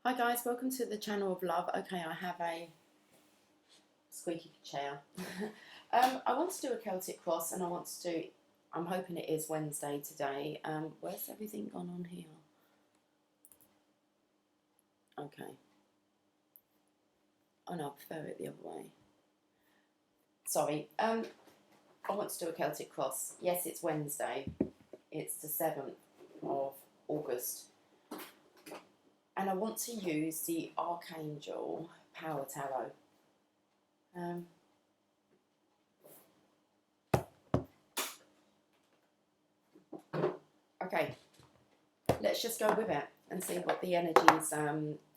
Hi guys, welcome to the channel of love. Okay, I have a squeaky chair. I want to do a Celtic cross and I'm hoping it is Wednesday today. Where's everything gone on here? Okay. Oh no, I prefer it the other way. Sorry. I want to do a Celtic cross. Yes, it's Wednesday. It's the 7th of August. And I want to use the Archangel Power Tarot. Okay, let's just go with it and see what the energy is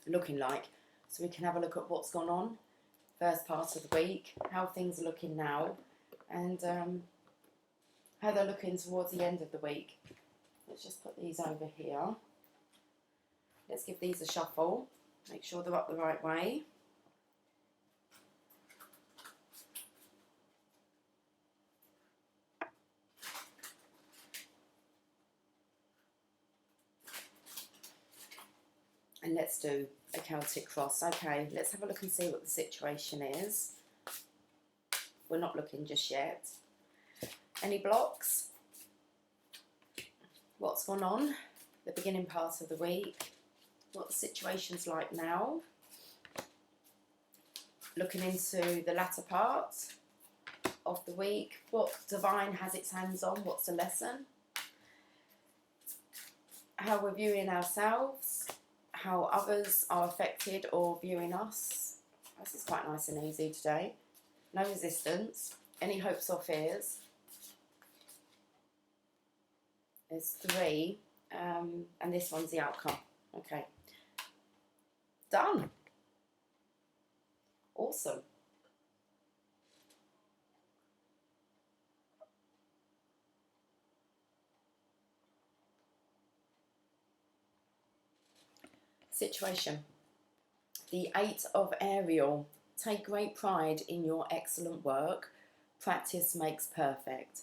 looking like, so we can have a look at what's gone on first part of the week, how things are looking now, and how they're looking towards the end of the week. Let's just put these over here. Let's give these a shuffle, make sure they're up the right way. And let's do a Celtic cross. Okay, let's have a look and see what the situation is. We're not looking just yet. Any blocks? What's gone on? The beginning part of the week. What the situation's like now. Looking into the latter part of the week. What divine has its hands on? What's the lesson? How we're viewing ourselves. How others are affected or viewing us. This is quite nice and easy today. No resistance. Any hopes or fears? There's 3. And this one's the outcome. Okay. Done. Awesome. Situation. The 8 of Ariel. Take great pride in your excellent work. Practice makes perfect.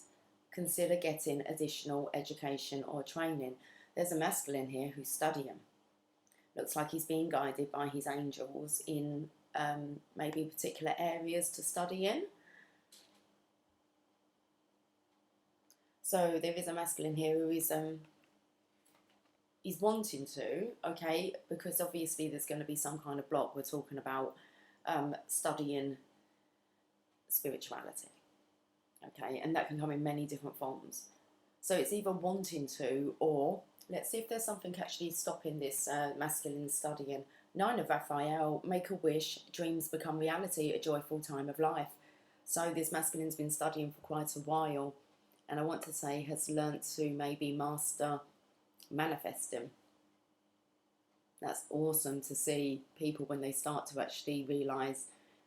Consider getting additional education or training. There's a masculine here who's studying. Looks like he's being guided by his angels in maybe particular areas to study in. So there is a masculine here who is he's wanting to, okay, because obviously there's going to be some kind of block. We're talking about studying spirituality, okay, and that can come in many different forms. So it's either wanting to, or let's see if there's something actually stopping this masculine studying. 9 of Raphael, make a wish, dreams become reality, a joyful time of life. So this masculine's been studying for quite a while, and I want to say has learnt to maybe master manifesting. That's awesome to see people when they start to actually realise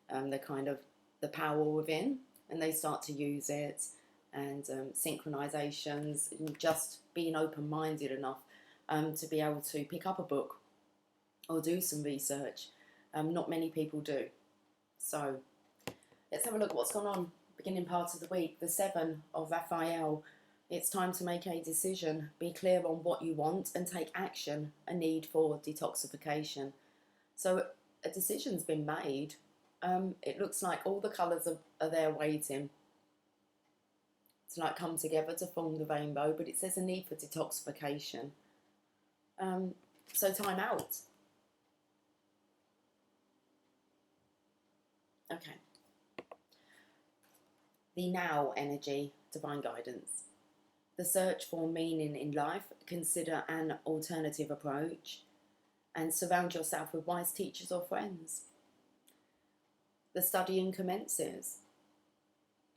the power within, and they start to use it, and synchronizations, and just being open-minded enough to be able to pick up a book or do some research. Not many people do. So let's have a look at what's gone on beginning part of the week. The 7 of Raphael. It's time to make a decision. Be clear on what you want and take action. A need for detoxification. So a decision's been made. It looks like all the colours are there waiting to like come together to form the rainbow, but it says a need for detoxification. So time out. Okay. The now energy, divine guidance. The search for meaning in life, consider an alternative approach, and surround yourself with wise teachers or friends. The studying commences,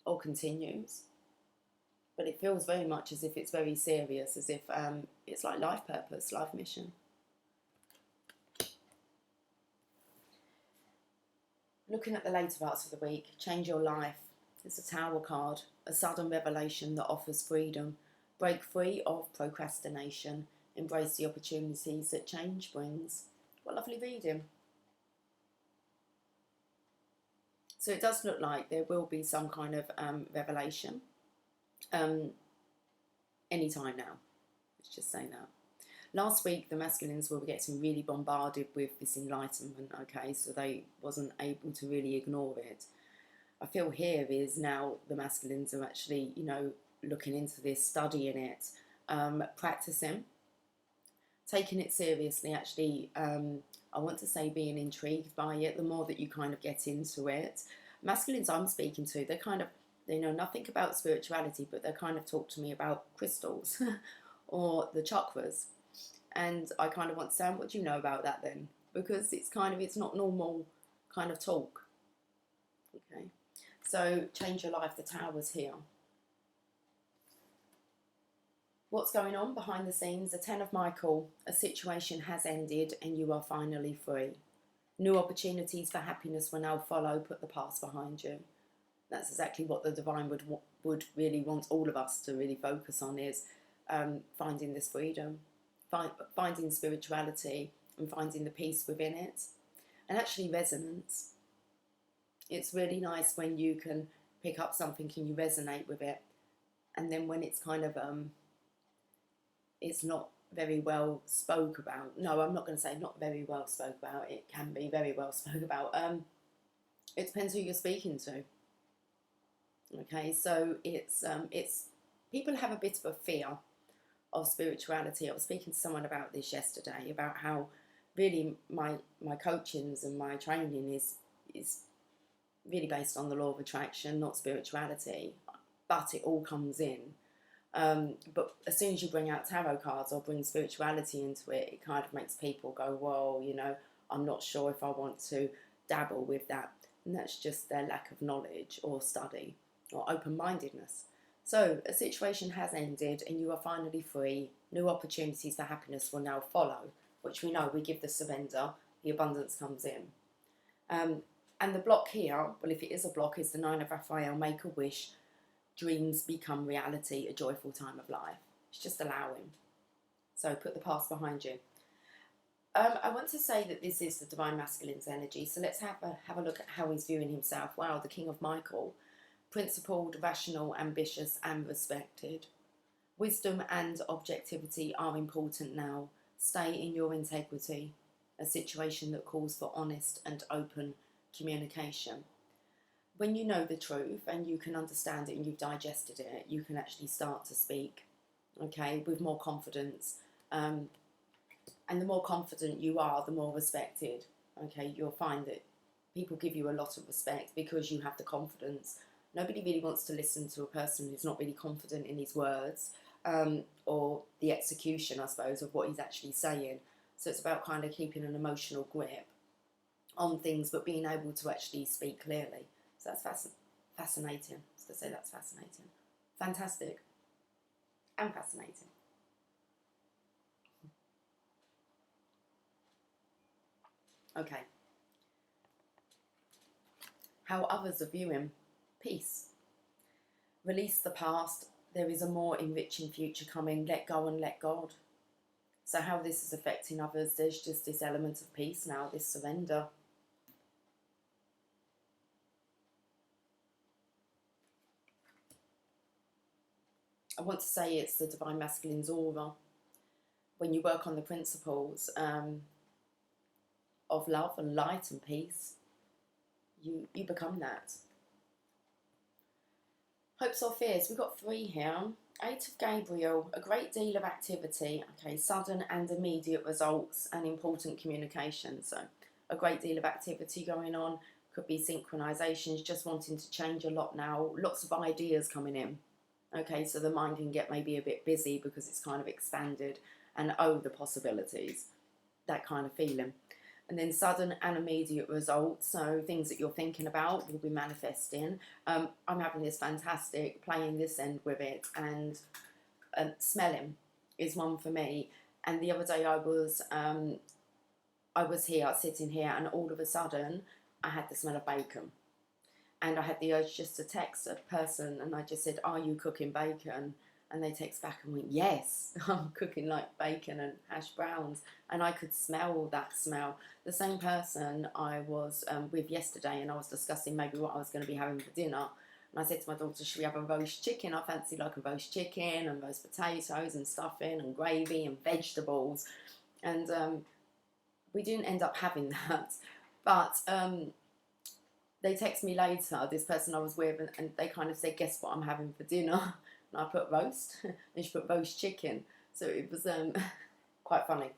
or continues, but it feels very much as if it's very serious, as if it's like life purpose, life mission. Looking at the later parts of the week, change your life. It's a Tower card, a sudden revelation that offers freedom. Break free of procrastination. Embrace the opportunities that change brings. What lovely reading. So it does look like there will be some kind of revelation anytime now. Let's just say that. Last week, the masculines were getting really bombarded with this enlightenment, okay, so they wasn't able to really ignore it. I feel here is now the masculines are actually, you know, looking into this, studying it, practicing, taking it seriously, actually, I want to say being intrigued by it. The more that you kind of get into it, masculines I'm speaking to, they're kind of, they know nothing about spirituality, but they kind of talk to me about crystals or the chakras. And I kind of want to say, what do you know about that then? Because it's kind of, it's not normal kind of talk. Okay. So change your life, the Tower's here. What's going on behind the scenes? The Ten of Michael, a situation has ended and you are finally free. New opportunities for happiness will now follow. Put the past behind you. That's exactly what the divine would really want all of us to really focus on, is finding this freedom, finding spirituality and finding the peace within it, and actually resonance. It's really nice when you can pick up something and you resonate with it, and then when it's kind of it's not very well spoke about. No, I'm not going to say not very well spoke about. It can be very well spoke about. It depends who you're speaking to. Okay, so it's people have a bit of a fear of spirituality. I was speaking to someone about this yesterday, about how really my coachings and my training is really based on the law of attraction, not spirituality, but it all comes in. But as soon as you bring out tarot cards or bring spirituality into it, it kind of makes people go, well, you know, I'm not sure if I want to dabble with that. And that's just their lack of knowledge or study or open-mindedness. So a situation has ended and you are finally free. New opportunities for happiness will now follow, which we know we give the surrender, the abundance comes in. And the block here, well, if it is a block, is the Nine of Raphael, make a wish. Dreams become reality, a joyful time of life. It's just allowing. So put the past behind you. I want to say that this is the Divine Masculine's energy. So let's have a look at how he's viewing himself. Wow, the King of Michael. Principled, rational, ambitious and respected. Wisdom and objectivity are important now. Stay in your integrity. A situation that calls for honest and open communication. When you know the truth and you can understand it and you've digested it, you can actually start to speak, okay, with more confidence. And the more confident you are, the more respected, okay. You'll find that people give you a lot of respect because you have the confidence. Nobody really wants to listen to a person who's not really confident in his words, or the execution, I suppose, of what he's actually saying. So it's about kind of keeping an emotional grip on things, but being able to actually speak clearly. So that's fascinating. I was going to say that's fascinating. Fantastic. And fascinating. Okay. How others are viewing peace. Release the past. There is a more enriching future coming. Let go and let God. So how this is affecting others, there's just this element of peace now, this surrender. I want to say it's the Divine Masculine's aura. When you work on the principles of love and light and peace, you become that. Hopes or fears, we've got 3 here. 8 of Gabriel, a great deal of activity, okay, sudden and immediate results and important communication. So a great deal of activity going on, could be synchronizations, just wanting to change a lot now, lots of ideas coming in. Okay, so the mind can get maybe a bit busy because it's kind of expanded and the possibilities, that kind of feeling. And then sudden and immediate results, so things that you're thinking about will be manifesting. I'm having this fantastic, playing this end with it, and smelling is one for me. And the other day I was here, sitting here, and all of a sudden I had the smell of bacon. And I had the urge just to text a person, and I just said, "Are you cooking bacon?" And they text back and went, "Yes, I'm cooking like bacon and hash browns." And I could smell that smell. The same person I was with yesterday, and I was discussing maybe what I was going to be having for dinner, And I said to my daughter, should we have a roast chicken? I fancy like a roast chicken and roast potatoes and stuffing and gravy and vegetables. And we didn't end up having that. But they text me later, this person I was with, and they kind of said, guess what I'm having for dinner? And I put roast, and she put roast chicken. So it was quite funny.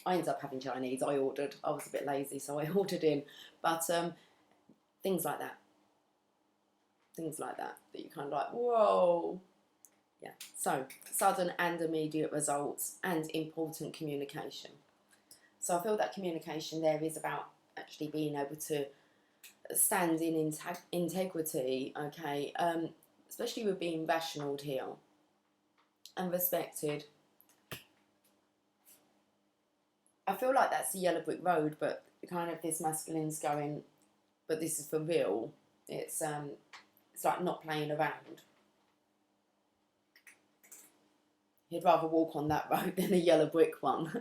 I ended up having Chinese. I ordered. I was a bit lazy, so I ordered in. But things like that. Things like that you kind of like, whoa. Yeah. So, sudden and immediate results and important communication. So I feel that communication there is about actually being able to stand in integrity, okay, especially with being rational here and respected. I feel like that's the yellow brick road, but kind of this masculine's going, but this is for real. It's like not playing around. He'd rather walk on that road than the yellow brick one.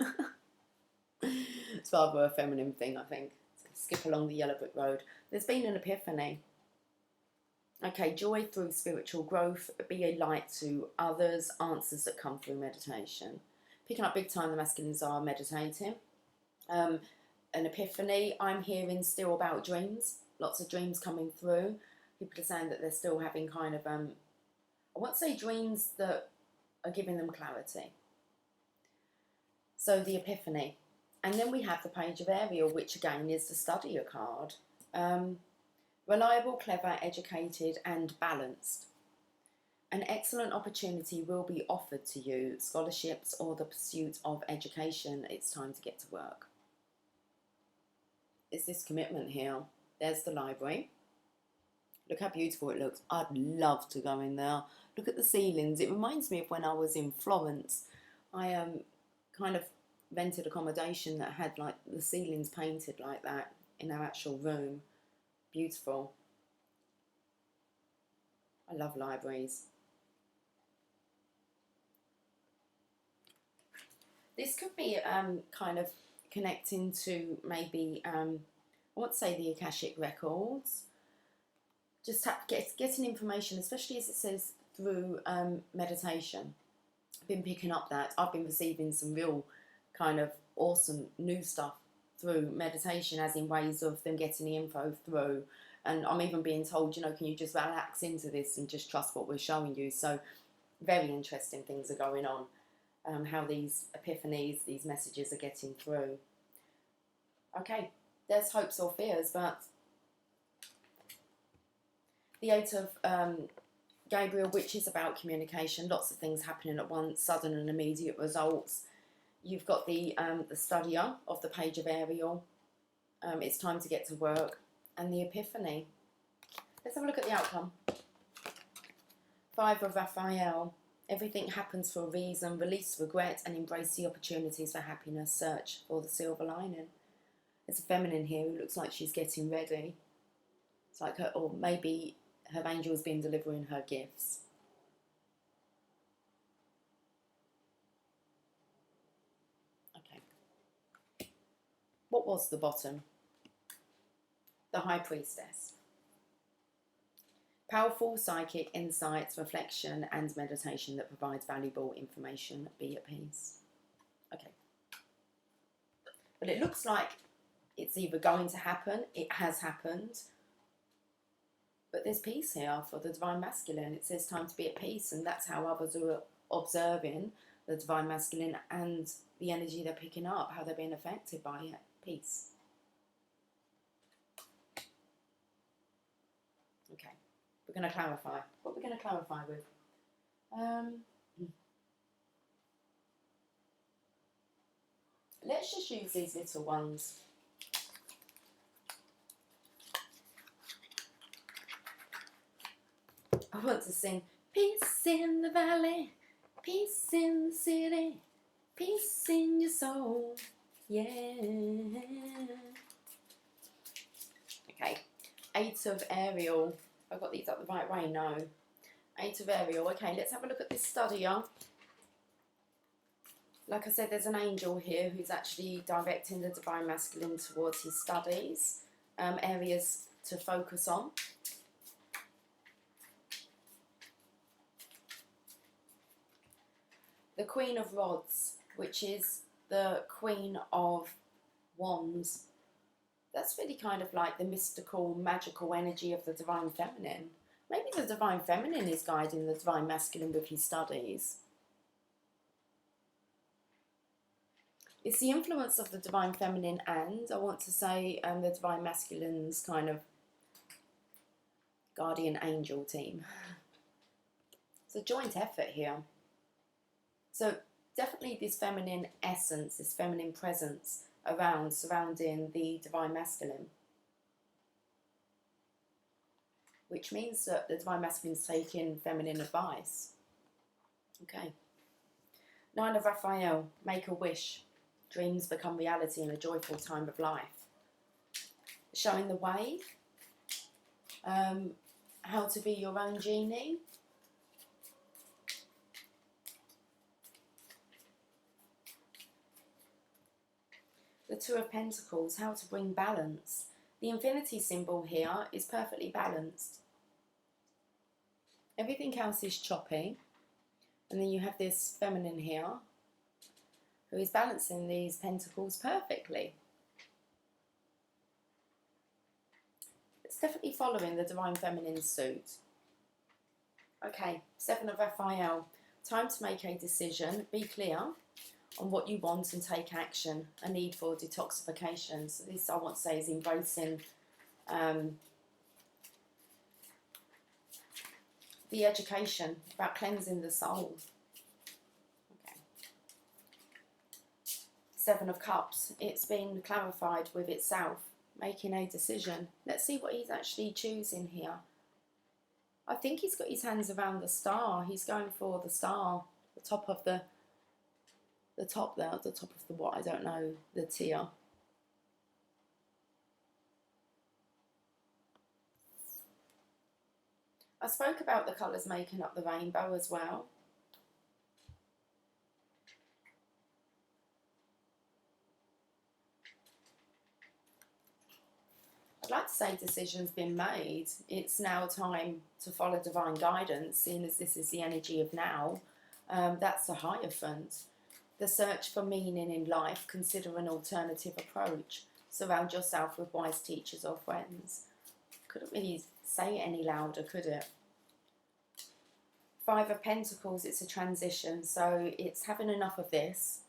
It's rather a feminine thing, I think. Skip along the yellow brick road. There's been an epiphany. Okay, joy through spiritual growth, be a light to others, answers that come through meditation. Picking up big time, the masculines are meditating. An epiphany, I'm hearing still about dreams. Lots of dreams coming through. People are saying that they're still having kind of, I won't say dreams that are giving them clarity. So the epiphany. And then we have the Page of Ariel, which again is the Studier card. Reliable, clever, educated and balanced. An excellent opportunity will be offered to you, scholarships or the pursuit of education. It's time to get to work. It's this commitment here. There's the library. Look how beautiful it looks. I'd love to go in there. Look at the ceilings. It reminds me of when I was in Florence. I kind of rented accommodation that had like the ceilings painted like that in our actual room. Beautiful. I love libraries. This could be kind of connecting to maybe, I won't say the Akashic Records. Just getting information, especially as it says through meditation. I've been picking up that. I've been receiving some real kind of awesome new stuff through meditation, as in ways of them getting the info through. And I'm even being told, you know, can you just relax into this and just trust what we're showing you? So very interesting things are going on. How these epiphanies, these messages are getting through. Okay, there's hopes or fears, but the Eight of Gabriel, which is about communication, lots of things happening at once, sudden and immediate results. You've got the Studier of the Page of Ariel. It's time to get to work. And the Epiphany. Let's have a look at the outcome. Five of Raphael. Everything happens for a reason. Release regret and embrace the opportunities for happiness. Search for the silver lining. There's a feminine here who looks like she's getting ready. It's like her, or maybe her angel's been delivering her gifts. Okay. What was the bottom? The High Priestess. Powerful psychic insights, reflection and meditation that provides valuable information. Be at peace. Okay. But it looks like it's either going to happen, it has happened, but there's peace here for the Divine Masculine. It says time to be at peace, and that's how others are observing the Divine Masculine and the energy they're picking up, how they're being affected by it. Peace. Okay, we're going to clarify. What we're going to clarify with? Let's just use these little ones. I want to sing peace in the valley, peace in the city, peace in your soul, yeah. Okay, Eight of Ariel. I got these up the right way? No. Eight of Ariel. Okay, let's have a look at this Studier. Like I said, there's an angel here who's actually directing the Divine Masculine towards his studies, areas to focus on. the Queen of Rods, which is the Queen of Wands. That's really kind of like the mystical, magical energy of the Divine Feminine. Maybe the Divine Feminine is guiding the Divine Masculine with his studies. It's the influence of the Divine Feminine and, I want to say, the Divine Masculine's kind of guardian angel team. It's a joint effort here. So definitely this feminine essence, this feminine presence around, surrounding the Divine Masculine. Which means that the Divine Masculine's taking feminine advice. Okay. 9 of Raphael, make a wish. Dreams become reality in a joyful time of life. Showing the way. How to be your own genie. The 2 of Pentacles, how to bring balance. The infinity symbol here is perfectly balanced. Everything else is choppy. And then you have this feminine here, who is balancing these pentacles perfectly. It's definitely following the Divine Feminine suit. Okay, 7 of Raphael. Time to make a decision. Be clear on what you want and take action. A need for detoxification. So this, I want to say, is embracing the education about cleansing the soul. Okay. 7 of Cups. It's been clarified with itself. Making a decision. Let's see what he's actually choosing here. I think he's got his hands around the star. He's going for the star. The top of the top there. The top of the what? I don't know. The tier. I spoke about the colours making up the rainbow as well. I'd like to say decision's been made. It's now time to follow divine guidance, seeing as this is the energy of now. That's the Hierophant. The search for meaning in life. Consider an alternative approach. Surround yourself with wise teachers or friends. Couldn't really say it any louder, could it? 5 of Pentacles, it's a transition. So it's having enough of this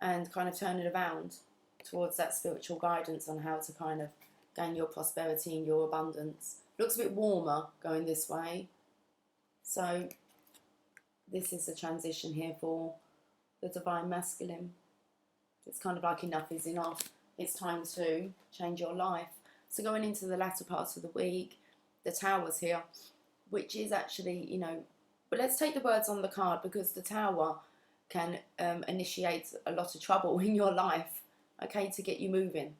and kind of turning around towards that spiritual guidance on how to kind of gain your prosperity and your abundance. Looks a bit warmer going this way. So this is a transition here for the Divine Masculine. It's kind of like enough is enough. It's time to change your life. So going into the latter parts of the week, the Tower's here, which is actually, you know, but let's take the words on the card, because the Tower can initiate a lot of trouble in your life, okay, to get you moving.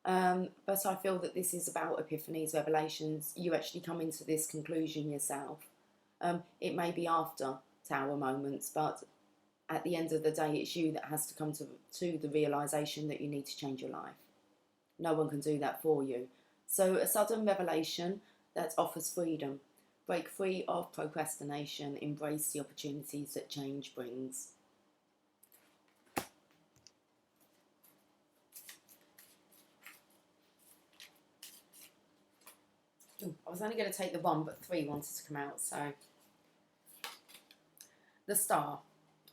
But I feel that this is about epiphanies, revelations. You actually come into this conclusion yourself. It may be after Tower moments, but at the end of the day, it's you that has to come to the realisation that you need to change your life. No one can do that for you. So a sudden revelation that offers freedom. Break free of procrastination. Embrace the opportunities that change brings. Ooh, I was only going to take the 1, but 3 wanted to come out. So the Star.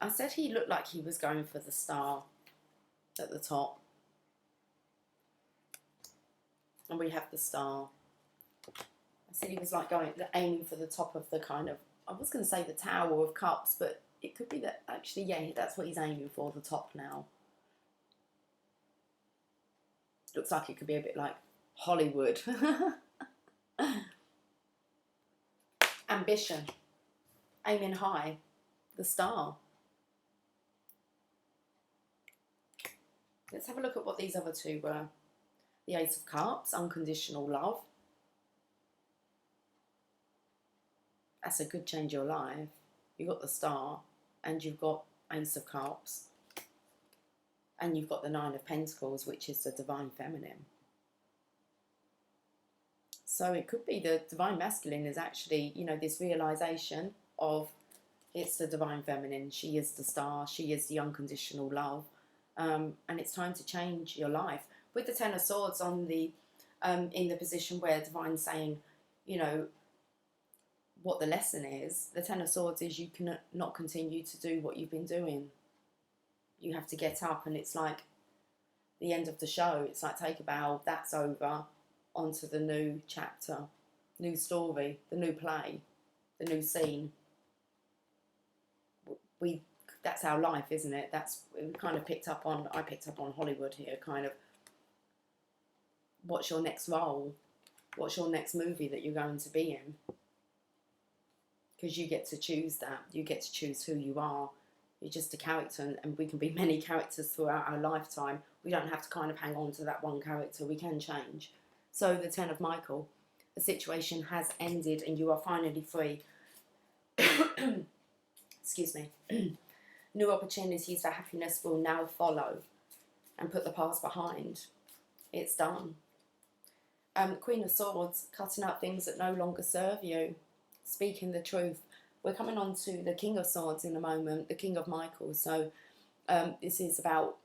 I said he looked like he was going for the star at the top. And we have the star. I said he was like aiming for the top of the kind of, I was going to say the Tower of Cups, but it could be that actually, yeah, that's what he's aiming for, the top now. Looks like it could be a bit like Hollywood. Ambition. Aiming high. The Star. Let's have a look at what these other 2 were. The Ace of Cups, unconditional love. That's a good change your life. You've got the Star, and you've got Ace of Cups, and you've got the 9 of Pentacles, which is the Divine Feminine. So it could be the Divine Masculine is actually, you know, this realisation of It's the divine feminine. She is the star. She is the unconditional love. And it's time to change your life. With the Ten of Swords on the in the position where divine's saying, you know, what the lesson is. The Ten of Swords is you cannot continue to do what you've been doing. You have to get up, and it's like the end of the show. It's like, take a bow, that's over, onto the new chapter, new story, the new play, the new scene. That's our life, isn't it? We kind of picked up on, I picked up on Hollywood here, kind of, what's your next role? What's your next movie that you're going to be in? Because you get to choose that. You get to choose who you are. You're just a character, and we can be many characters throughout our lifetime. We don't have to kind of hang on to that one character. We can change. So the Ten of Michael, the situation has ended and you are finally free. Excuse me. New opportunities for happiness will now follow, and put the past behind. It's done. Queen of Swords, cutting out things that no longer serve you, speaking the truth. We're coming on to the King of Swords in a moment, the King of Michael. So this is about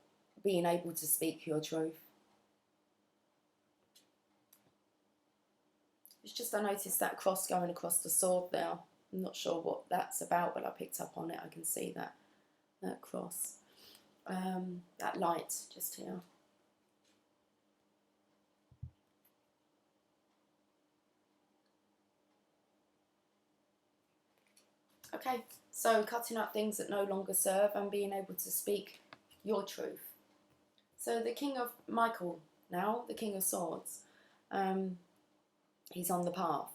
being able to speak your truth. It's just I noticed that cross going across the sword there. I'm not sure what that's about, but I picked up on it. I can see that cross. That light just here. Okay, so cutting up things that no longer serve and being able to speak your truth. So the King of Michael now, the King of Swords, he's on the path.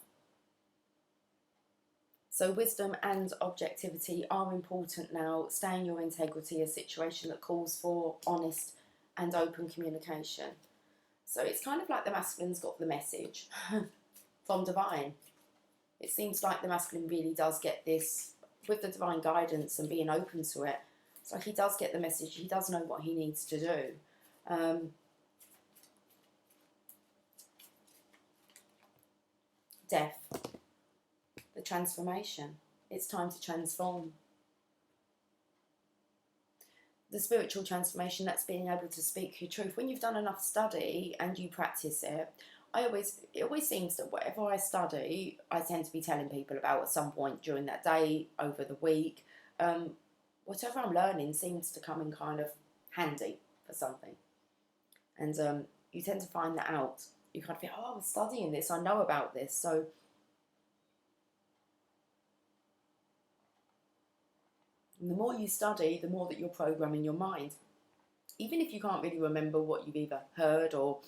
So wisdom and objectivity are important now. Stay in your integrity, a situation that calls for honest and open communication. So it's kind of like the masculine's got the message from divine. It seems like the masculine really does get this with the divine guidance and being open to it. So he does get the message. He does know what he needs to do. Death. The transformation. It's time to transform. The spiritual transformation, that's being able to speak your truth. When you've done enough study and you practice it, it always seems that whatever I study, I tend to be telling people about at some point during that day, over the week. Whatever I'm learning seems to come in kind of handy for something. And you tend to find that out. You kind of think, oh, I'm studying this, I know about this. So the more you study, the more that you're programming your mind. Even if you can't really remember what you've either heard or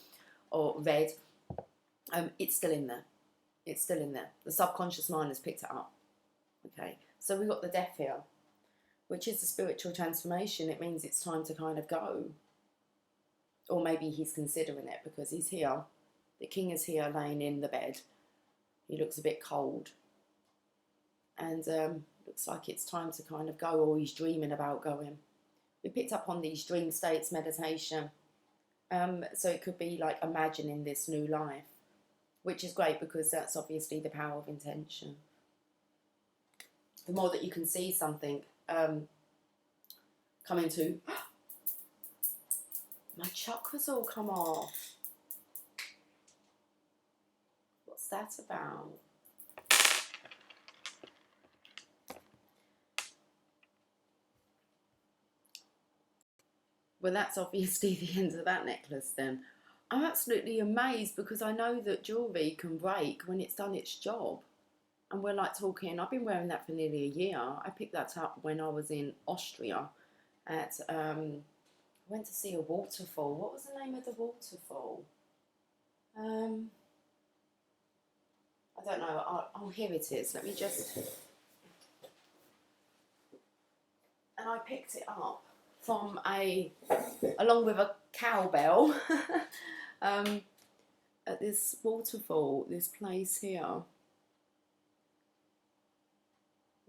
read, it's still in there. It's still in there. The subconscious mind has picked it up. Okay, so we've got the death here, which is the spiritual transformation. It means it's time to kind of go. Or maybe he's considering it because he's here. The king is here laying in the bed. He looks a bit cold. And looks like it's time to kind of go, or he's dreaming about going. We picked up on these dream states, meditation. So it could be like imagining this new life, which is great because that's obviously the power of intention. The more that you can see something come into... My chakras all come off. What's that about? Well, that's obviously the end of that necklace then. I'm absolutely amazed because I know that jewellery can break when it's done its job. And we're like talking, I've been wearing that for nearly a year. I picked that up when I was in Austria at, I went to see a waterfall. What was the name of the waterfall? I don't know. Oh, here it is. Let me just... And I picked it up from along with a cowbell, at this waterfall, this place here.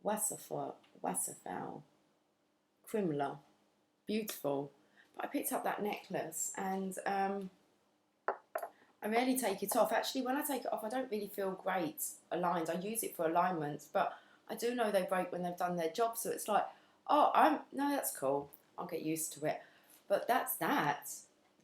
Wasserfall, Krimla, beautiful. But I picked up that necklace and I rarely take it off. Actually, when I take it off, I don't really feel great aligned. I use it for alignment, but I do know they break when they've done their job, so it's like, no, that's cool. I'll get used to it. But that's that.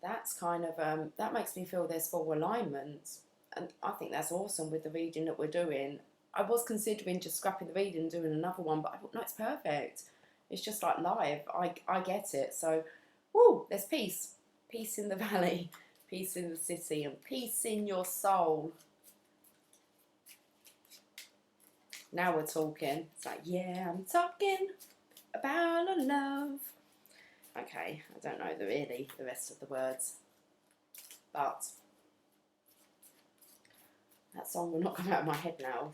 That's kind of that makes me feel there's full alignment, and I think that's awesome with the reading that we're doing. I was considering just scrapping the reading and doing another one, but I thought no, it's perfect. It's just like live. I get it. So, woo, there's peace, peace in the valley, peace in the city, and peace in your soul. Now we're talking. It's like, yeah, I'm talking about a love. Okay, I don't know the rest of the words, but that song will not come out of my head now.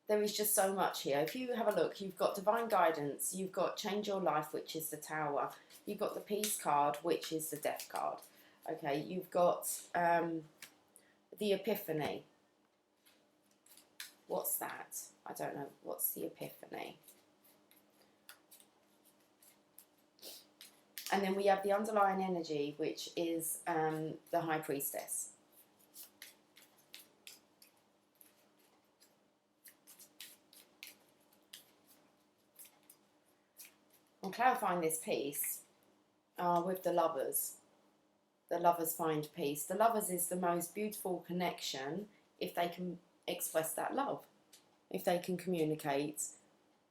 There is just so much here. If you have a look, you've got divine guidance, you've got change your life, which is the Tower, you've got the peace card, which is the death card. Okay, you've got the epiphany. What's that? I don't know. What's the epiphany? And then we have the underlying energy, which is the High Priestess. I'm clarifying this piece with the Lovers. The Lovers find peace. The Lovers is the most beautiful connection if they can express that love, if they can communicate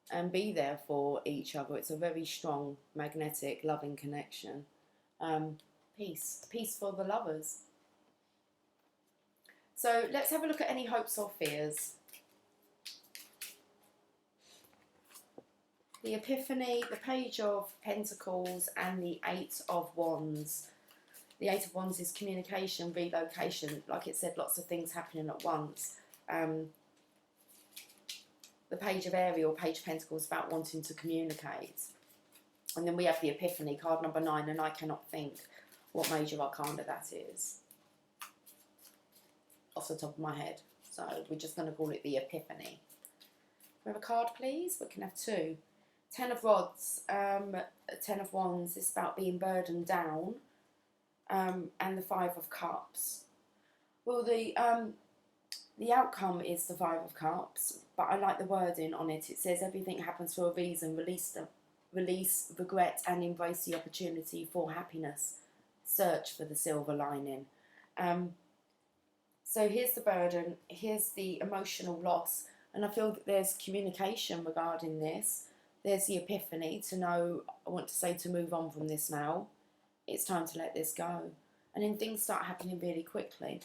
and be there for each other. It's a very strong, magnetic, loving connection. Peace for the Lovers. So let's have a look at any hopes or fears. The Epiphany, the Page of Pentacles, and the Eight of Wands. The Eight of Wands is communication, relocation. Like it said, lots of things happening at once. The Page of Ariel, Page of Pentacles, about wanting to communicate. And then we have the Epiphany, card number 9, and I cannot think what major arcana that is off the top of my head. So we're just going to call it the Epiphany. We have a card, please. We can have 2. 10 of Rods, 10 of Wands is about being burdened down, and the 5 of Cups. Well, the outcome is the 5 of Cups, but I like the wording on it. It says everything happens for a reason. Release regret and embrace the opportunity for happiness. Search for the silver lining. So here's the burden. Here's the emotional loss, and I feel that there's communication regarding this. There's the epiphany to know, I want to say, to move on from this now. It's time to let this go. And then things start happening really quickly.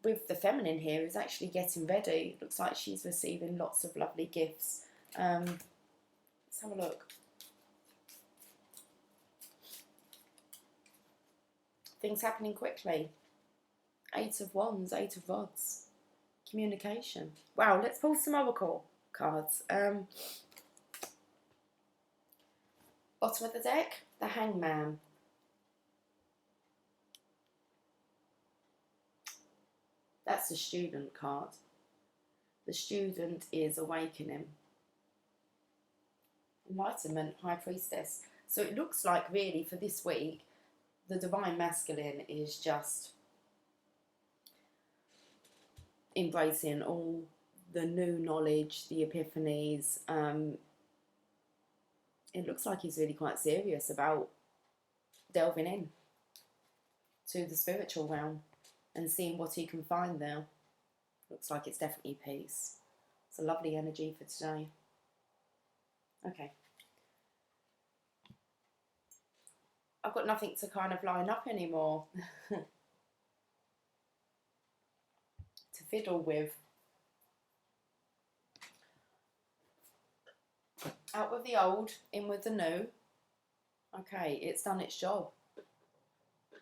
With the feminine here, is actually getting ready. Looks like she's receiving lots of lovely gifts. Let's have a look. Things happening quickly. 8 of Wands, 8 of Rods. Communication. Wow, let's pull some oracle cards. Bottom of the deck, the Hangman. That's the Student card. The Student is awakening. Enlightenment, High Priestess. So it looks like really for this week, the Divine Masculine is just embracing all the new knowledge, the epiphanies. It looks like he's really quite serious about delving in to the spiritual realm and seeing what he can find there. Looks like it's definitely peace. It's a lovely energy for today. Okay. I've got nothing to kind of line up anymore to fiddle with. Out with the old, in with the new. Okay, it's done its job.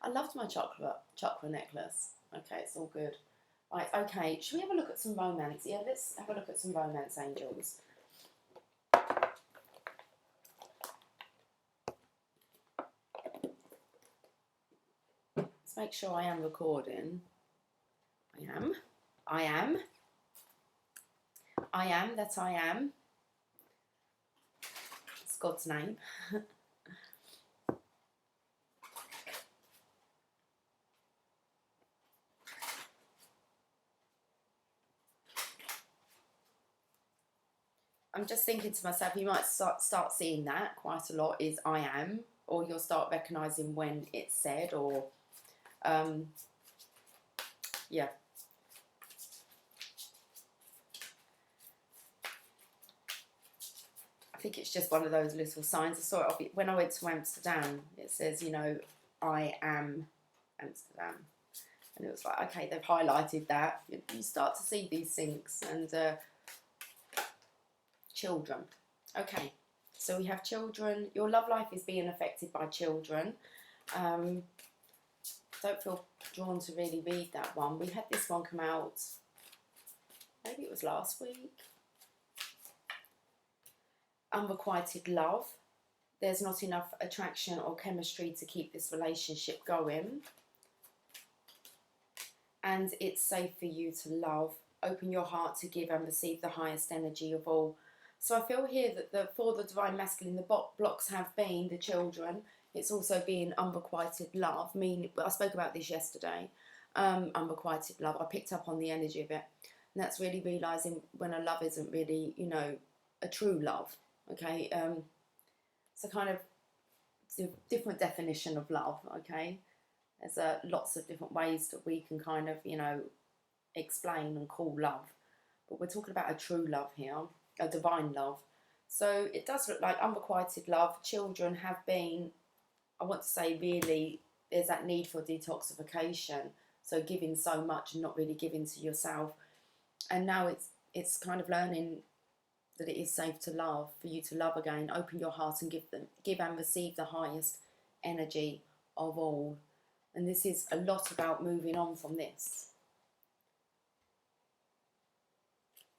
I loved my chakra necklace. Okay, it's all good. Right, okay, should we have a look at some romance? Yeah, let's have a look at some romance, angels. Let's make sure I am recording. I am that I am. It's God's name. I'm just thinking to myself, you might start seeing that quite a lot is I am, or you'll start recognising when it's said, or yeah. I think it's just one of those little signs. I saw it when I went to Amsterdam. It says, you know, I am Amsterdam. And it was like, okay, they've highlighted that. You start to see these things. And children. Okay, so we have children. Your love life is being affected by children. Don't feel drawn to really read that one. We had this one come out, maybe it was last week. Unrequited love. There's not enough attraction or chemistry to keep this relationship going. And it's safe for you to love. Open your heart to give and receive the highest energy of all. So I feel here that for the Divine Masculine, the blocks have been the children. It's also being unrequited love. I spoke about this yesterday. Unrequited love. I picked up on the energy of it. And that's really realising when a love isn't really, you know, a true love. Okay, it's a kind of different definition of love. Okay, there's lots of different ways that we can kind of, you know, explain and call love, but we're talking about a true love here, a divine love. So it does look like unrequited love. Children have been, I want to say, really, there's that need for detoxification. So giving so much and not really giving to yourself, and now it's kind of learning that it is safe to love, for you to love again. Open your heart and give and receive the highest energy of all. And this is a lot about moving on from this.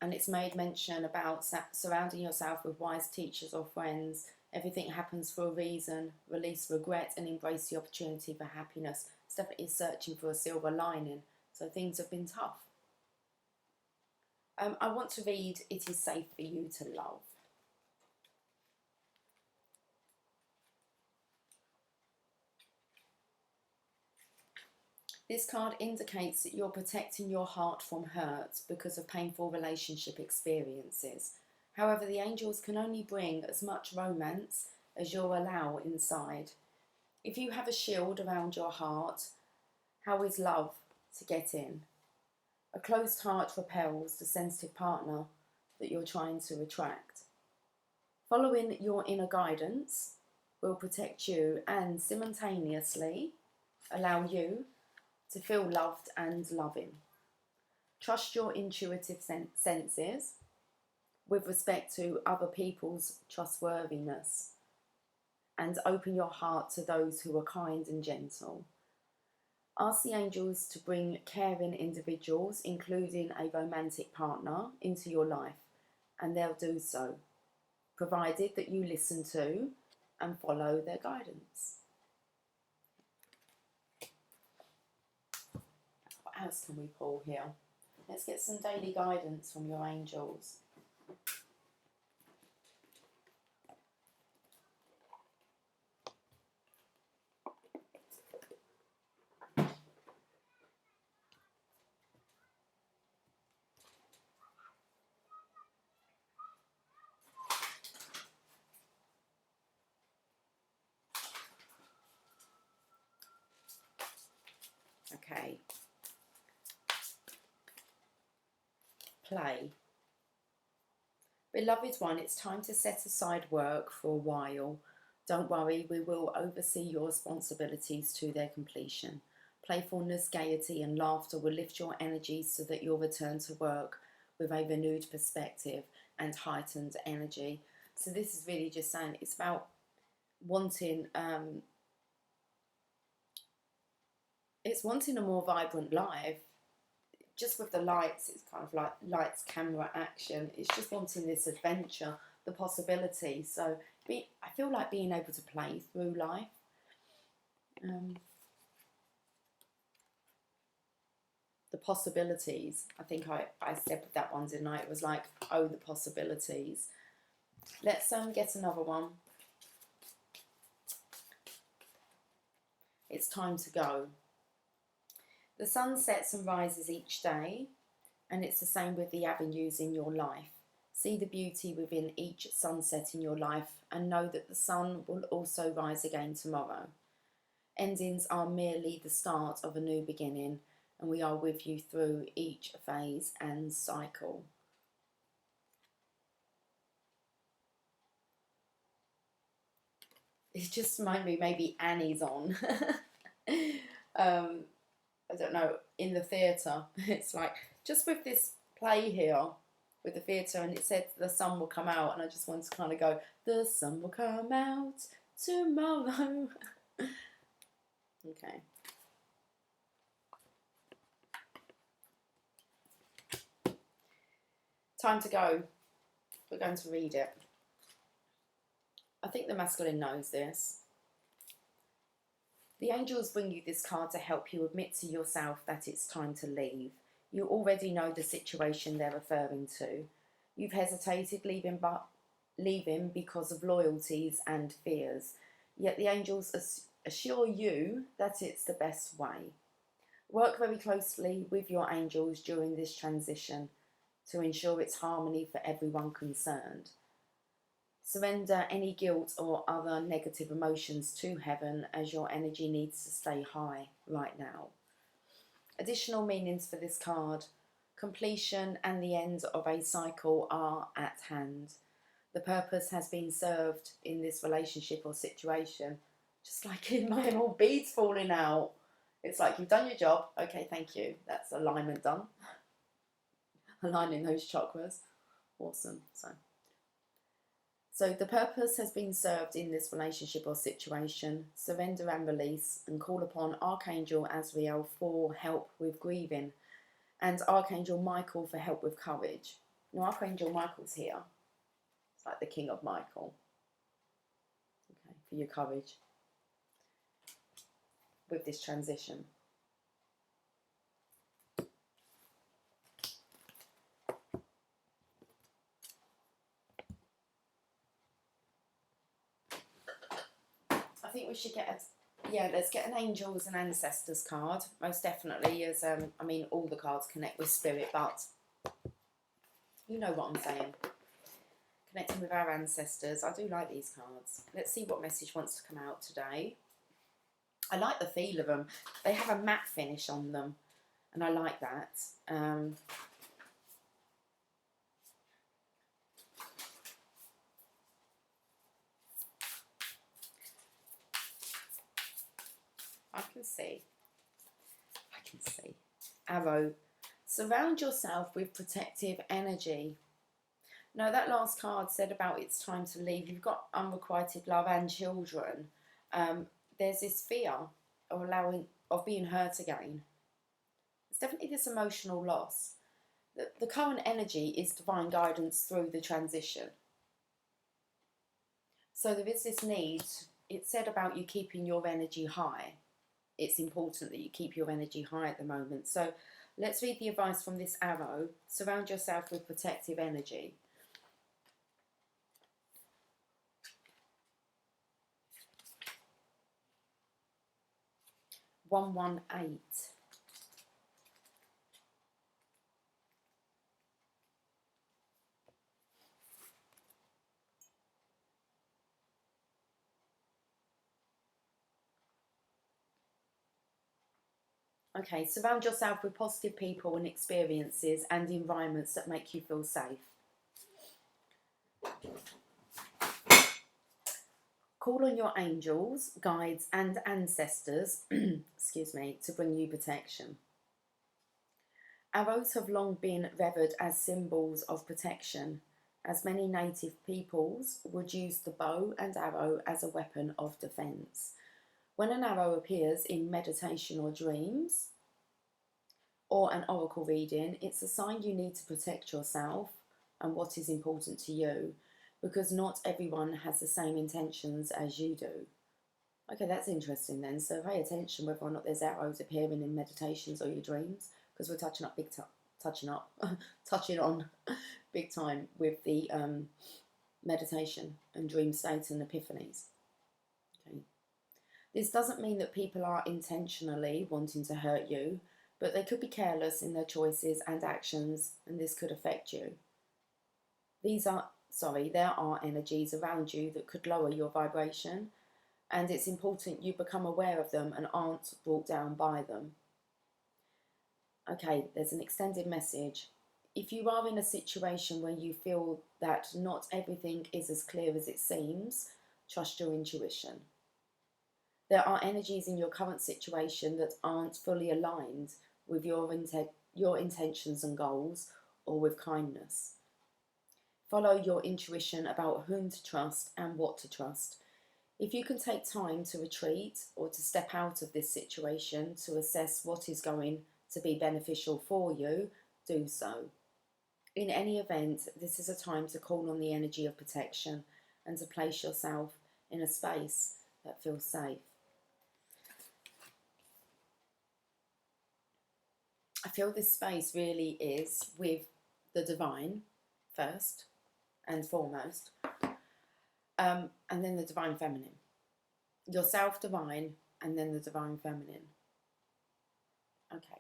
And it's made mention about surrounding yourself with wise teachers or friends. Everything happens for a reason. Release regret and embrace the opportunity for happiness. It's definitely searching for a silver lining. So things have been tough. I want to read, it is safe for you to love. This card indicates that you're protecting your heart from hurt because of painful relationship experiences. However, the angels can only bring as much romance as you'll allow inside. If you have a shield around your heart, how is love to get in? A closed heart repels the sensitive partner that you're trying to attract. Following your inner guidance will protect you and simultaneously allow you to feel loved and loving. Trust your intuitive senses with respect to other people's trustworthiness, and open your heart to those who are kind and gentle. Ask the angels to bring caring individuals, including a romantic partner, into your life, and they'll do so, provided that you listen to and follow their guidance. What else can we pull here? Let's get some daily guidance from your angels. Okay. Play. Beloved one, it's time to set aside work for a while. Don't worry, we will oversee your responsibilities to their completion. Playfulness, gaiety and laughter will lift your energy so that you'll return to work with a renewed perspective and heightened energy. So this is really just saying it's about wanting, it's wanting a more vibrant life. Just with the lights, it's kind of like lights, camera, action. It's just wanting this adventure, the possibility. So I feel like being able to play through life. The possibilities. I think I said with that one, didn't I? It was like, oh, the possibilities. Let's get another one. It's time to go. The sun sets and rises each day, and it's the same with the avenues in your life. See the beauty within each sunset in your life and know that the sun will also rise again tomorrow. Endings are merely the start of a new beginning, and we are with you through each phase and cycle. It just reminded me maybe Annie's on. I don't know, in the theatre. It's like, just with this play here, with the theatre, and it said the sun will come out, and I just wanted to kind of go, the sun will come out tomorrow. Okay. Time to go. We're going to read it. I think the masculine knows this. The angels bring you this card to help you admit to yourself that it's time to leave. You already know the situation they're referring to. You've hesitated leaving because of loyalties and fears, yet the angels assure you that it's the best way. Work very closely with your angels during this transition to ensure it's harmony for everyone concerned. Surrender any guilt or other negative emotions to heaven, as your energy needs to stay high right now. Additional meanings for this card. Completion and the end of a cycle are at hand. The purpose has been served in this relationship or situation. Just like in my old beads falling out. It's like, you've done your job. Okay, thank you. That's alignment done. Aligning those chakras. Awesome. So the purpose has been served in this relationship or situation. Surrender and release, and call upon Archangel Azrael for help with grieving, and Archangel Michael for help with courage. Now, Archangel Michael's here. It's like the King of Michael. Okay, for your courage with this transition. I think we should get let's get an angels and ancestors card, most definitely, as I mean, all the cards connect with spirit, but you know what I'm saying. Connecting with our ancestors. I do like these cards. Let's see what message wants to come out today. I like the feel of them. They have a matte finish on them, and I like that. I can see. Arrow. Surround yourself with protective energy. Now, that last card said about it's time to leave. You've got unrequited love and children. There's this fear of being hurt again. It's definitely this emotional loss. The current energy is divine guidance through the transition. So there is this need. It said about you keeping your energy high. It's important that you keep your energy high at the moment. So let's read the advice from this arrow. Surround yourself with protective energy. (118). Okay, surround yourself with positive people and experiences and environments that make you feel safe. Call on your angels, guides and ancestors excuse me, to bring you protection. Arrows have long been revered as symbols of protection, as many native peoples would use the bow and arrow as a weapon of defence. When an arrow appears in meditation or dreams, or an oracle reading, it's a sign you need to protect yourself and what is important to you, because not everyone has the same intentions as you do. Okay, that's interesting then. So pay attention whether or not there's arrows appearing in meditations or your dreams, because we're touching on big time with the meditation and dream states and epiphanies. Okay. This doesn't mean that people are intentionally wanting to hurt you, but they could be careless in their choices and actions, and this could affect you. there are energies around you that could lower your vibration, and it's important you become aware of them and aren't brought down by them. Okay, there's an extended message. If you are in a situation where you feel that not everything is as clear as it seems, trust your intuition. There are energies in your current situation that aren't fully aligned with your intentions and goals, or with kindness. Follow your intuition about whom to trust and what to trust. If you can take time to retreat or to step out of this situation to assess what is going to be beneficial for you, do so. In any event, this is a time to call on the energy of protection and to place yourself in a space that feels safe. I feel this space really is with the divine first and foremost, and then the divine feminine. Yourself divine, and then the divine feminine. Okay.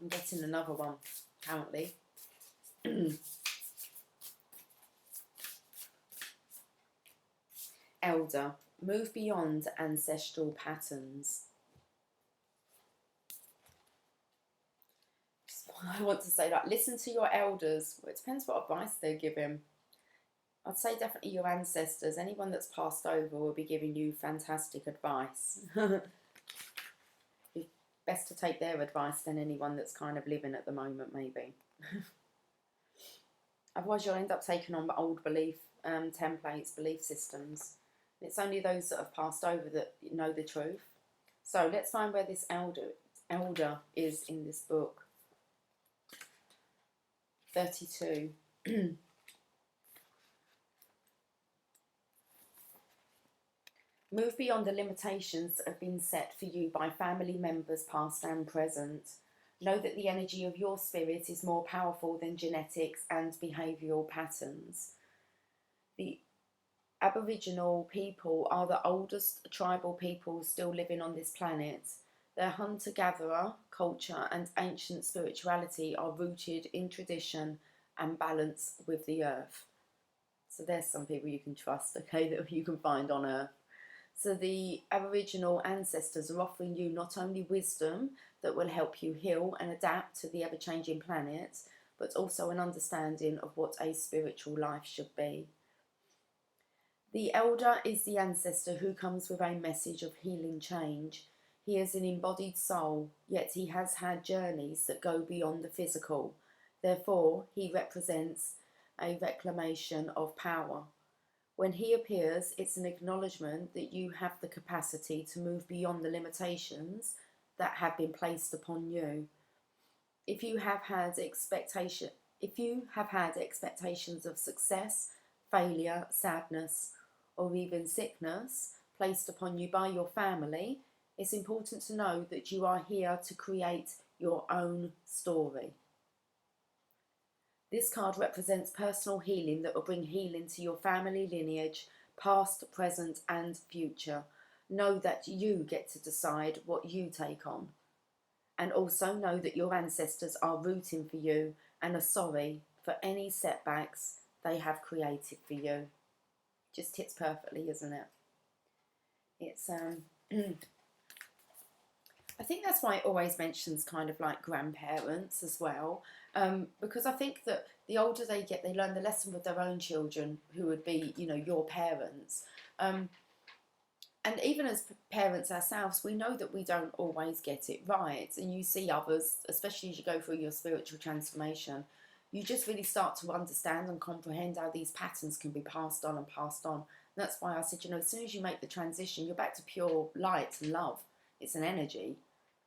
I'm getting another one, apparently. Elder, move beyond ancestral patterns. I want to say that, listen to your elders. Well, it depends what advice they're giving. I'd say definitely your ancestors. Anyone that's passed over will be giving you fantastic advice. It's best to take their advice than anyone that's kind of living at the moment, maybe. Otherwise you'll end up taking on old belief templates, belief systems. It's only those that have passed over that know the truth. So let's find where this elder is in this book. 32. Move beyond the limitations that have been set for you by family members past and present. Know that the energy of your spirit is more powerful than genetics and behavioural patterns. The Aboriginal people are the oldest tribal people still living on this planet. Their hunter-gatherer culture and ancient spirituality are rooted in tradition and balance with the earth. So there's some people you can trust, okay, that you can find on earth. So the Aboriginal ancestors are offering you not only wisdom that will help you heal and adapt to the ever-changing planet, but also an understanding of what a spiritual life should be. The elder is the ancestor who comes with a message of healing change. He is an embodied soul, yet he has had journeys that go beyond the physical. Therefore, he represents a reclamation of power. When he appears, it's an acknowledgement that you have the capacity to move beyond the limitations that have been placed upon you. If you have had expectations of success, failure, sadness, or even sickness placed upon you by your family, it's important to know that you are here to create your own story. This card represents personal healing that will bring healing to your family lineage, past, present and future. Know that you get to decide what you take on. And also know that your ancestors are rooting for you and are sorry for any setbacks they have created for you. Just hits perfectly, isn't it? It's I think that's why it always mentions kind of like grandparents as well, because I think that the older they get, they learn the lesson with their own children, who would be, you know, your parents. And even as parents ourselves, we know that we don't always get it right. And you see others, especially as you go through your spiritual transformation, you just really start to understand and comprehend how these patterns can be passed on and passed on. And that's why I said, you know, as soon as you make the transition, you're back to pure light and love. It's an energy.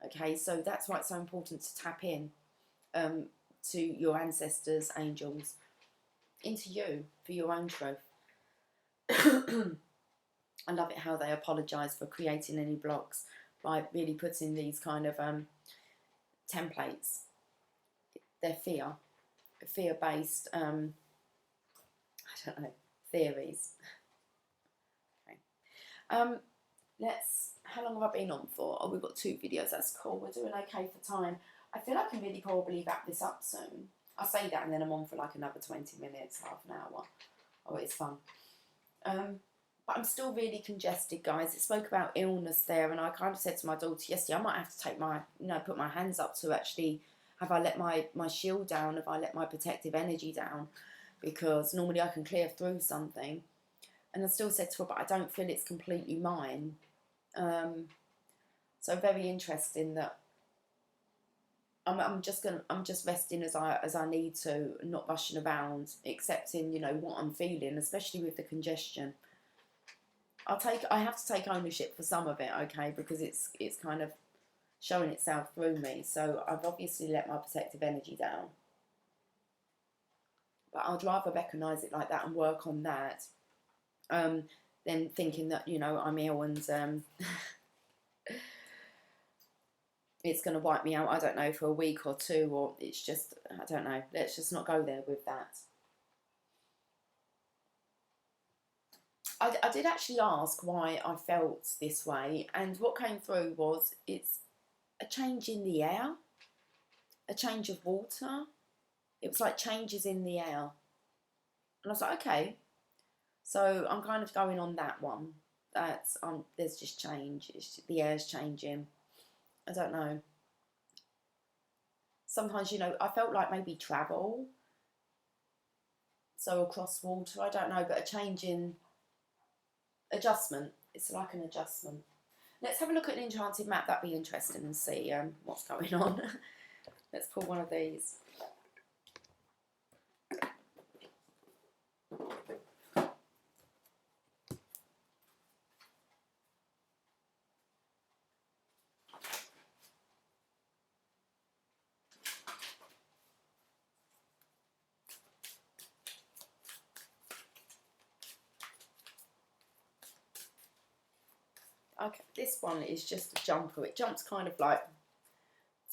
Okay, so that's why it's so important to tap in to your ancestors, angels, into you for your own truth. I love it how they apologise for creating any blocks by really putting these kind of templates. They're fear-based, I don't know, theories. Okay. Let's how long have I been on for? Oh, we've got 2 videos. That's cool. We're doing okay for time. I feel I can really probably wrap this up soon. I say that and then I'm on for like another 20 minutes, half an hour. Oh, it's fun. But I'm still really congested, guys. It spoke about illness there, and I kind of said to my daughter yesterday, I might have to take my, put my hands up to actually, have I let my shield down? Have I let my protective energy down? Because normally I can clear through something. And I still said to her, but I don't feel it's completely mine. So very interesting that I'm just resting as I need to, not rushing around, accepting, what I'm feeling, especially with the congestion. I have to take ownership for some of it, okay, because it's kind of showing itself through me. So I've obviously let my protective energy down. But I'd rather recognise it like that and work on that than thinking that, I'm ill and it's going to wipe me out, I don't know, for a week or 2, or it's just, I don't know. Let's just not go there with that. I did actually ask why I felt this way, and what came through was it's a change in the air, a change of water. It was like changes in the air. And I was like, okay. So I'm kind of going on that one. That's there's just change. The air's changing. I don't know. Sometimes, I felt like maybe travel. So across water, I don't know, but a change in adjustment. It's like an adjustment. Let's have a look at an enchanted map. That'd be interesting and see what's going on. Let's pull one of these. Okay, this one is just a jumper. It jumps kind of like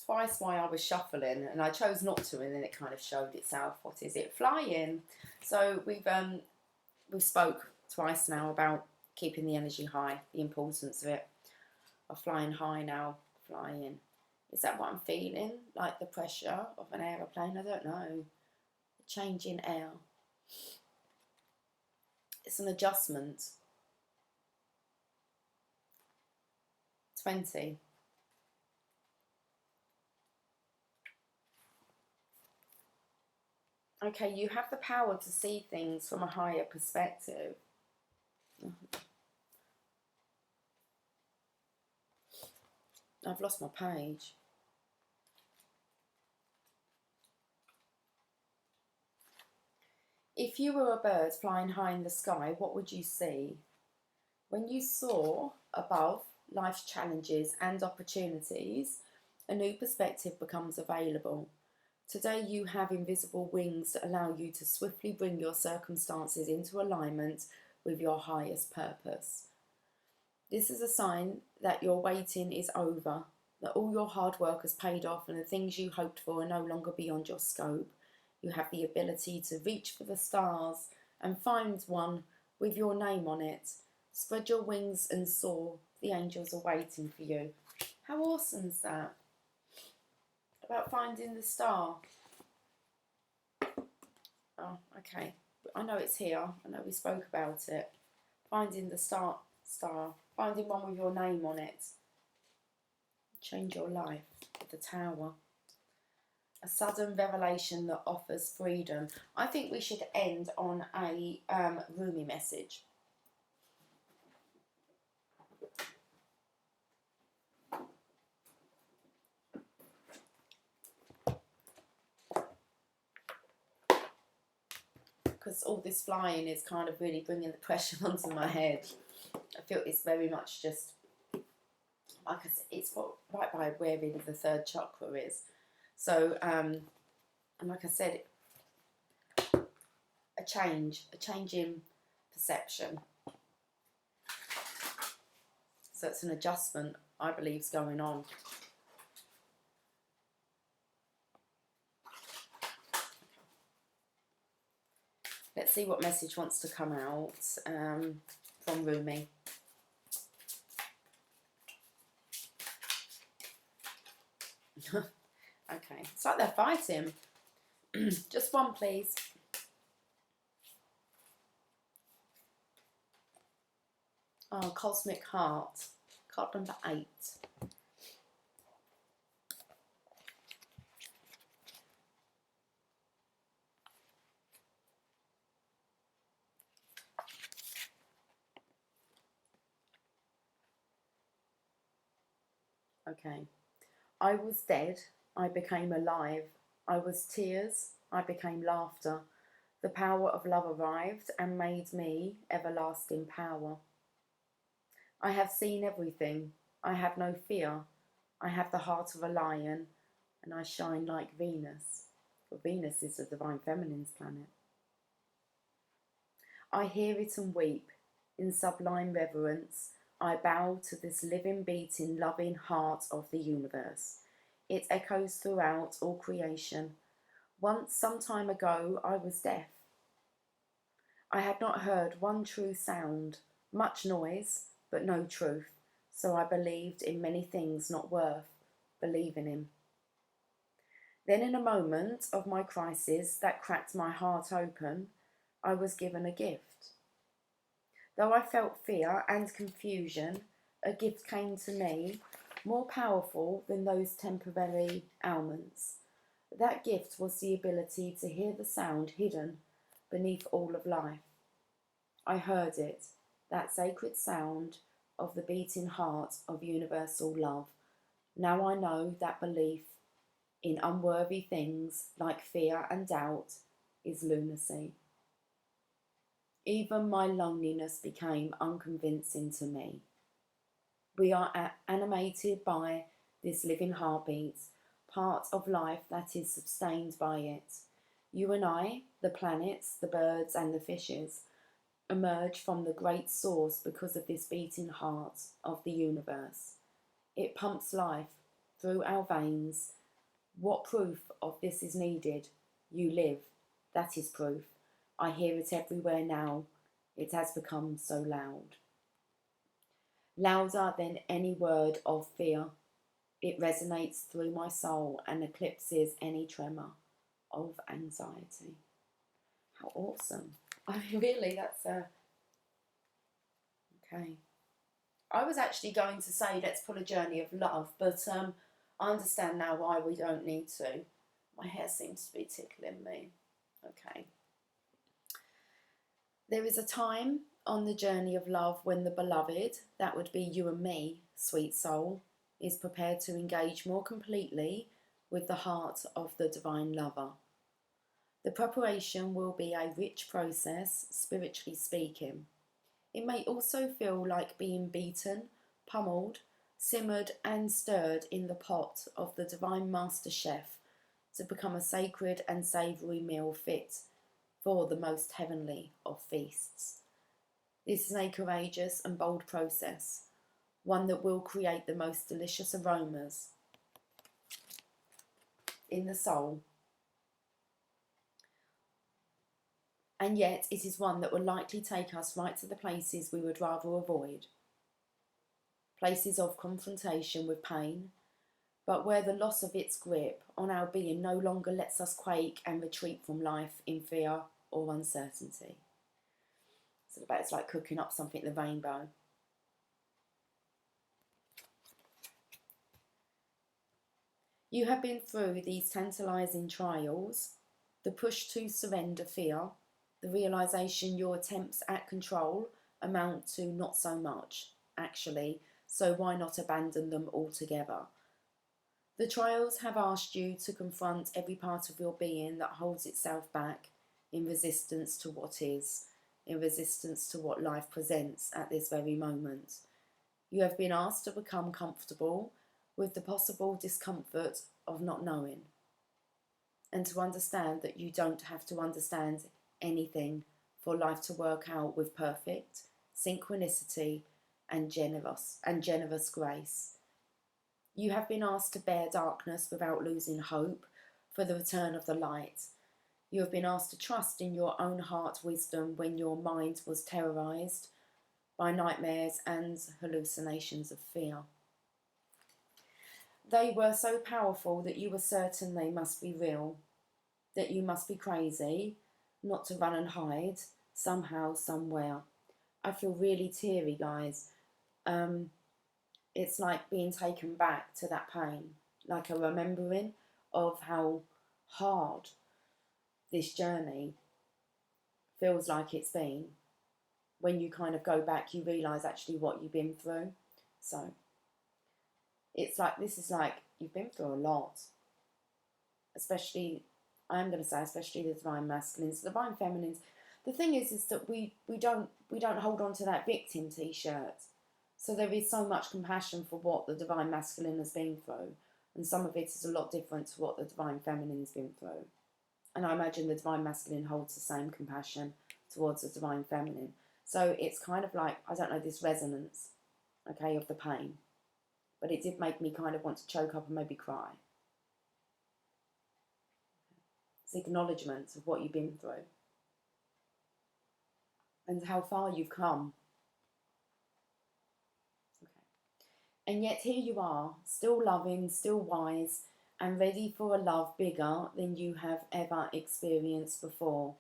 twice while I was shuffling, and I chose not to, and then it kind of showed itself. What is it? Flying. So we've spoke twice now about keeping the energy high, the importance of it, of flying high now, flying. Is that what I'm feeling? Like the pressure of an aeroplane? I don't know. A change in air. It's an adjustment. 20. Okay, you have the power to see things from a higher perspective. I've lost my page. If you were a bird flying high in the sky, what would you see? When you soar above life's challenges and opportunities, a new perspective becomes available. Today you have invisible wings that allow you to swiftly bring your circumstances into alignment with your highest purpose. This is a sign that your waiting is over, that all your hard work has paid off and the things you hoped for are no longer beyond your scope. You have the ability to reach for the stars and find one with your name on it. Spread your wings and soar. The angels are waiting for you. How awesome is that? About finding the star. Oh, okay. I know it's here. I know we spoke about it. Finding the star. Finding one with your name on it. Change your life. The Tower. A sudden revelation that offers freedom. I think we should end on a Rumi message. Because all this flying is kind of really bringing the pressure onto my head. I feel it's very much just, like I said, it's right by where really the 3rd chakra is. So, and like I said, a change in perception. So it's an adjustment, I believe, is going on. Let's see what message wants to come out from Rumi. Okay, it's like they're fighting. Just one, please. Oh, Cosmic Heart. Card number 8. Okay. I was dead, I became alive. I was tears, I became laughter. The power of love arrived and made me everlasting power. I have seen everything. I have no fear. I have the heart of a lion, and I shine like Venus. For Venus is the divine feminine's planet. I hear it and weep. In sublime reverence, I bow to this living, beating, loving heart of the universe. It echoes throughout all creation. Once, some time ago, I was deaf. I had not heard one true sound, much noise, but no truth, so I believed in many things not worth believing in. Then, in a moment of my crisis that cracked my heart open, I was given a gift. Though I felt fear and confusion, a gift came to me more powerful than those temporary ailments. That gift was the ability to hear the sound hidden beneath all of life. I heard it, that sacred sound of the beating heart of universal love. Now I know that belief in unworthy things like fear and doubt is lunacy. Even my loneliness became unconvincing to me. We are animated by this living heartbeat, part of life that is sustained by it. You and I, the planets, the birds, and the fishes, emerge from the great source because of this beating heart of the universe. It pumps life through our veins. What proof of this is needed? You live. That is proof. I hear it everywhere now. It has become so loud. Louder than any word of fear. It resonates through my soul and eclipses any tremor of anxiety. How awesome. I mean, really, that's okay. I was actually going to say let's pull a journey of love, but I understand now why we don't need to. My hair seems to be tickling me. Okay. There is a time on the journey of love when the beloved, that would be you and me, sweet soul, is prepared to engage more completely with the heart of the divine lover. The preparation will be a rich process, spiritually speaking. It may also feel like being beaten, pummeled, simmered and stirred in the pot of the divine master chef to become a sacred and savoury meal fit for the most heavenly of feasts. This is a courageous and bold process, one that will create the most delicious aromas in the soul. And yet it is one that will likely take us right to the places we would rather avoid. Places of confrontation with pain, but where the loss of its grip on our being no longer lets us quake and retreat from life in fear or uncertainty. It's like cooking up something in the rainbow. You have been through these tantalising trials, the push to surrender fear, the realisation your attempts at control amount to not so much, actually, so why not abandon them altogether? The trials have asked you to confront every part of your being that holds itself back in resistance to what is, in resistance to what life presents at this very moment. You have been asked to become comfortable with the possible discomfort of not knowing, and to understand that you don't have to understand anything for life to work out with perfect synchronicity and generous grace. You have been asked to bear darkness without losing hope for the return of the light. You have been asked to trust in your own heart wisdom when your mind was terrorized by nightmares and hallucinations of fear. they were so powerful that you were certain they must be real, that you must be crazy not to run and hide somehow, somewhere. I feel really teary, guys. It's like being taken back to that pain, like a remembering of how hard this journey feels like it's been. When you kind of go back, you realise actually what you've been through. So it's like, this is like, you've been through a lot. Especially, I'm going to say, especially the divine masculines, the divine feminines. The thing is that we don't hold on to that victim t-shirt. So there is so much compassion for what the divine masculine has been through, and some of it is a lot different to what the divine feminine's been through. And I imagine the divine masculine holds the same compassion towards the divine feminine. So it's kind of like, I don't know, this resonance, okay, of the pain. But it did make me kind of want to choke up and maybe cry. It's acknowledgement of what you've been through and how far you've come. Okay. And yet here you are, still loving, still wise, and ready for a love bigger than you have ever experienced before.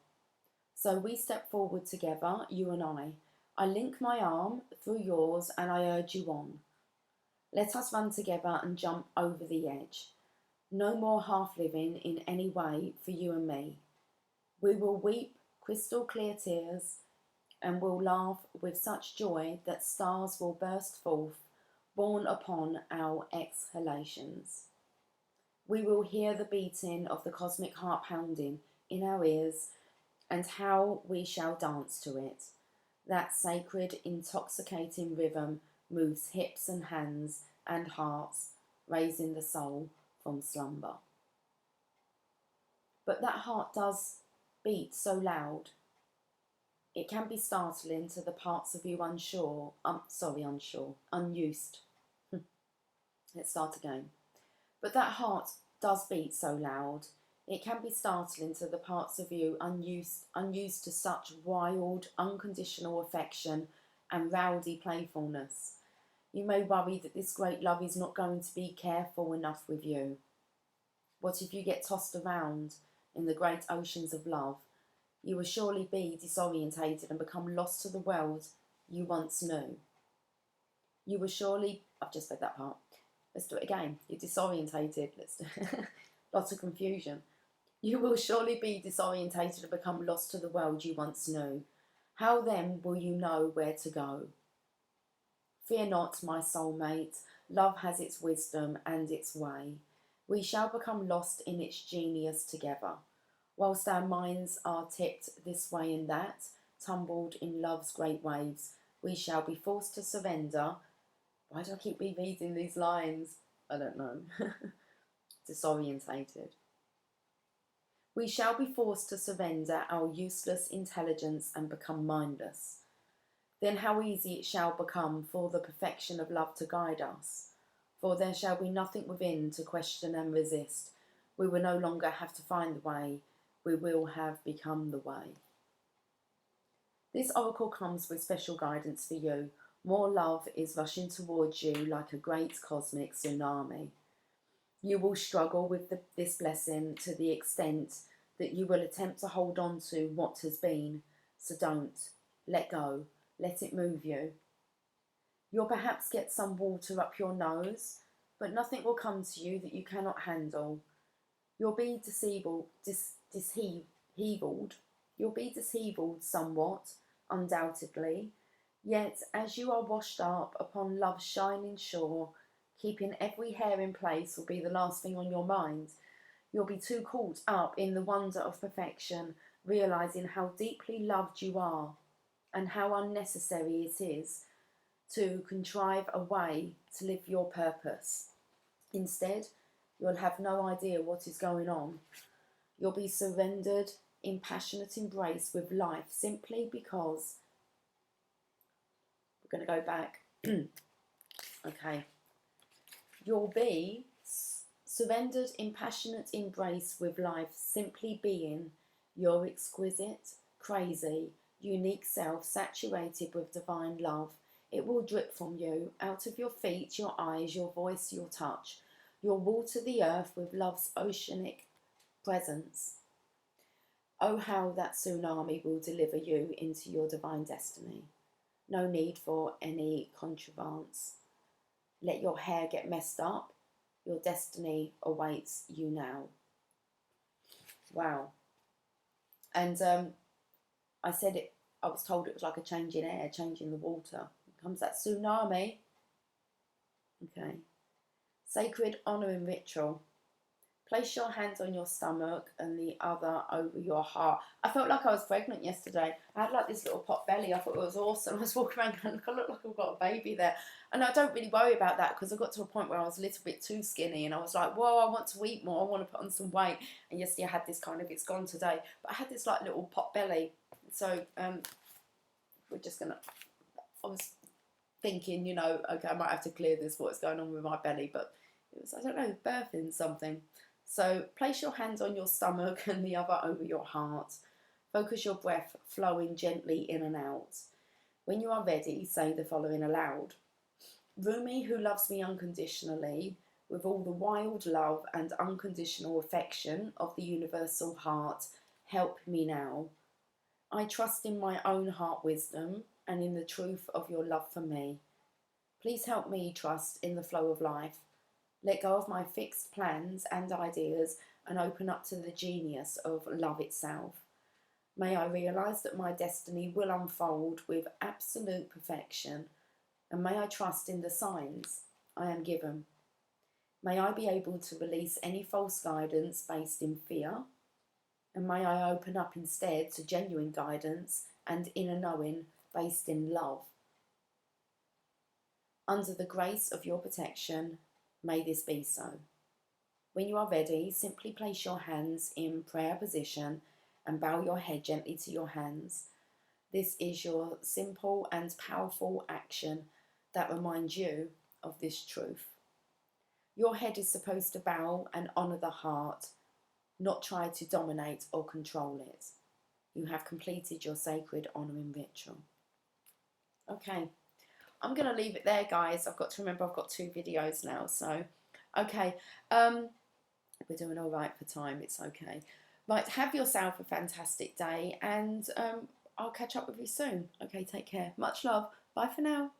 So we step forward together, you and I. I link my arm through yours and I urge you on. Let us run together and jump over the edge. No more half-living in any way for you and me. We will weep crystal clear tears and will laugh with such joy that stars will burst forth, borne upon our exhalations. We will hear the beating of the cosmic heart pounding in our ears, and how we shall dance to it. That sacred, intoxicating rhythm moves hips and hands and hearts, raising the soul from slumber. But that heart does beat so loud, it can be startling to the parts of you unused. Let's start again. But that heart does beat so loud, it can be startling to the parts of you unused to such wild, unconditional affection and rowdy playfulness. You may worry that this great love is not going to be careful enough with you. What if you get tossed around in the great oceans of love? You will surely be disorientated and become lost to the world you once knew. You will surely... I've just read that part. Let's do it again. You're disorientated. Lots of confusion. You will surely be disorientated and become lost to the world you once knew. How then will you know where to go? Fear not, my soulmate. Love has its wisdom and its way. We shall become lost in its genius together. Whilst our minds are tipped this way and that, tumbled in love's great waves, we shall be forced to surrender. Why do I keep rereading these lines? I don't know. Disorientated. We shall be forced to surrender our useless intelligence and become mindless. Then how easy it shall become for the perfection of love to guide us. For there shall be nothing within to question and resist. We will no longer have to find the way. We will have become the way. This oracle comes with special guidance for you. More love is rushing towards you like a great cosmic tsunami. You will struggle with this blessing to the extent that you will attempt to hold on to what has been. So don't. Let go. Let it move you. You'll perhaps get some water up your nose, but nothing will come to you that you cannot handle. You'll be disheveled. You'll be disheveled somewhat, undoubtedly. Yet, as you are washed up upon love's shining shore, keeping every hair in place will be the last thing on your mind. You'll be too caught up in the wonder of perfection, realising how deeply loved you are and how unnecessary it is to contrive a way to live your purpose. Instead, you'll have no idea what is going on. You'll be surrendered in passionate embrace with life simply because... We're going to go back. Okay. You'll be surrendered in passionate embrace with life simply being your exquisite, crazy, unique self saturated with divine love. It will drip from you, out of your feet, your eyes, your voice, your touch. You'll water the earth with love's oceanic presence. Oh, how that tsunami will deliver you into your divine destiny. No need for any contrivance. Let your hair get messed up. Your destiny awaits you now. Wow. And I said it, I was told it was like a change in air, change in the water. Here comes that tsunami. Okay. Sacred honouring ritual. Place your hand on your stomach and the other over your heart. I felt like I was pregnant yesterday. I had like this little pot belly. I thought it was awesome. I was walking around going, I look like I've got a baby there. And I don't really worry about that because I got to a point where I was a little bit too skinny and I was like, whoa, I want to eat more. I want to put on some weight. And yesterday I had this kind of, it's gone today. But I had this like little pot belly. So we're just going to, I was thinking, you know, okay, I might have to clear this, what's going on with my belly. But it was, I don't know, birthing something. So place your hands on your stomach and the other over your heart. Focus your breath flowing gently in and out. When you are ready, say the following aloud. Rumi, who loves me unconditionally, with all the wild love and unconditional affection of the universal heart, help me now. I trust in my own heart wisdom and in the truth of your love for me. Please help me trust in the flow of life. Let go of my fixed plans and ideas and open up to the genius of love itself. May I realise that my destiny will unfold with absolute perfection, and may I trust in the signs I am given. May I be able to release any false guidance based in fear, and may I open up instead to genuine guidance and inner knowing based in love. Under the grace of your protection, may this be so. When you are ready, simply place your hands in prayer position and bow your head gently to your hands. This is your simple and powerful action that reminds you of this truth. Your head is supposed to bow and honour the heart, not try to dominate or control it. You have completed your sacred honouring ritual. Okay. I'm going to leave it there, guys. I've got to remember I've got 2 videos now. So, okay. We're doing all right for time. It's okay. Right. Have yourself a fantastic day. And I'll catch up with you soon. Okay. Take care. Much love. Bye for now.